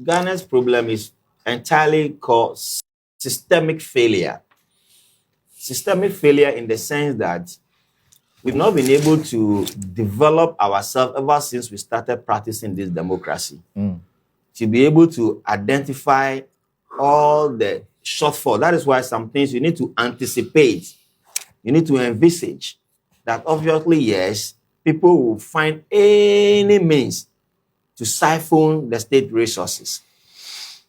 Ghana's problem is entirely called systemic failure. Systemic failure in the sense that we've not been able to develop ourselves ever since we started practicing this democracy. To be able to identify all the shortfall. That is why some things you need to anticipate. You need to envisage that obviously, yes, people will find any means to siphon the state resources.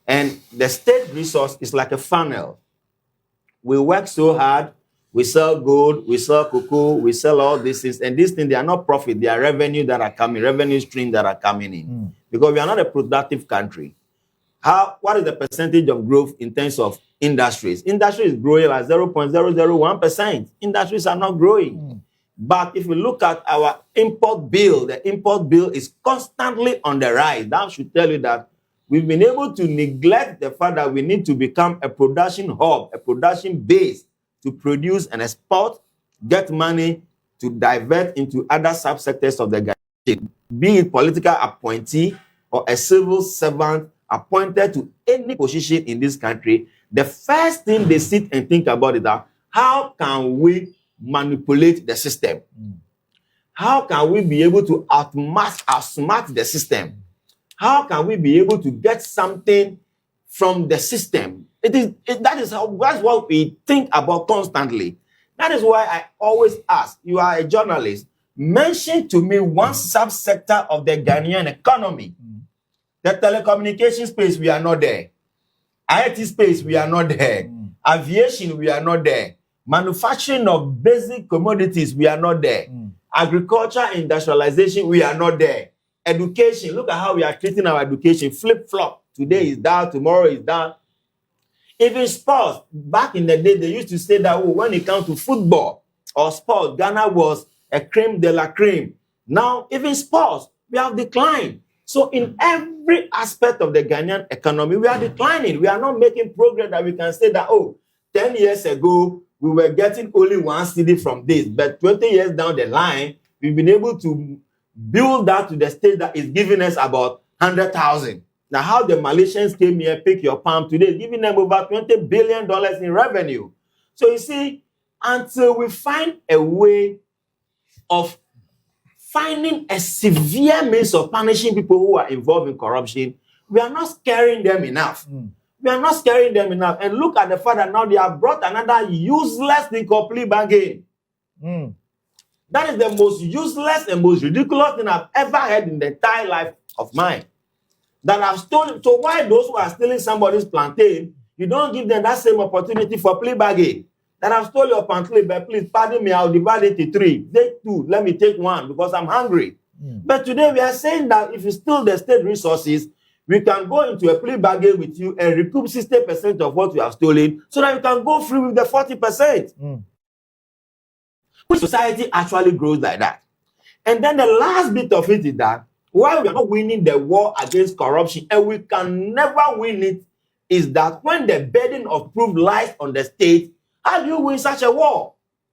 And the state resource is like a funnel. We work so hard, we sell gold, we sell cocoa, we sell all these things, and these things, they are not profit, they are revenue that are coming, revenue stream that are coming in. Because we are not a productive country. What is the percentage of growth in terms of industries? Industry is growing at 0.001%. Industries are not growing. But if you look at our import bill, the import bill is constantly on the rise. That should tell you that we've been able to neglect the fact that we need to become a production hub, a production base to produce and export, get money to divert into other subsectors of the government, be it political appointee or a civil servant appointed to any position in this country. The first thing they sit and think about is that how can we manipulate the system? How can we be able to outsmart the system? How can we be able to get something from the system? That's what we think about constantly. That is why I always ask, you are a journalist, mention to me one subsector of the Ghanaian economy. The telecommunications space, we are not there. IT space, we are not there. Aviation, we are not there. Manufacturing of basic commodities, we are not there. Agriculture, industrialization, we are not there. Education, look at how we are treating our education. Flip-flop. Today is down, tomorrow is down. Even sports, back in the day, they used to say that when it comes to football or sports, Ghana was a creme de la creme. Now, even sports, we have declined. So in every aspect of the Ghanaian economy, we are declining. We are not making progress that we can say that, 10 years ago, we were getting only 1 cedi from this. But 20 years down the line, we've been able to build that to the state that is giving us about 100,000. Now, how the Malaysians came here, pick your palm today, giving them over $20 billion in revenue. So you see, until we find a way of finding a severe means of punishing people who are involved in corruption, we are not scaring them enough. We are not scaring them enough. And look at the fact that now they have brought another useless thing called plea bargain. That is the most useless and most ridiculous thing I've ever heard in the entire life of mine. That I've stolen. So why those who are stealing somebody's plantain, you don't give them that same opportunity for plea bargain? That I've stolen your plantain, but please pardon me, I'll divide it into 3. Take 2, let me take 1 because I'm hungry. But today we are saying that if you steal the state resources, we can go into a plea bargain with you and recoup 60% of what you have stolen so that you can go free with the 40%. Which society actually grows like that? And then the last bit of it is that while we are not winning the war against corruption, and we can never win it, is that when the burden of proof lies on the state, how do you win such a war?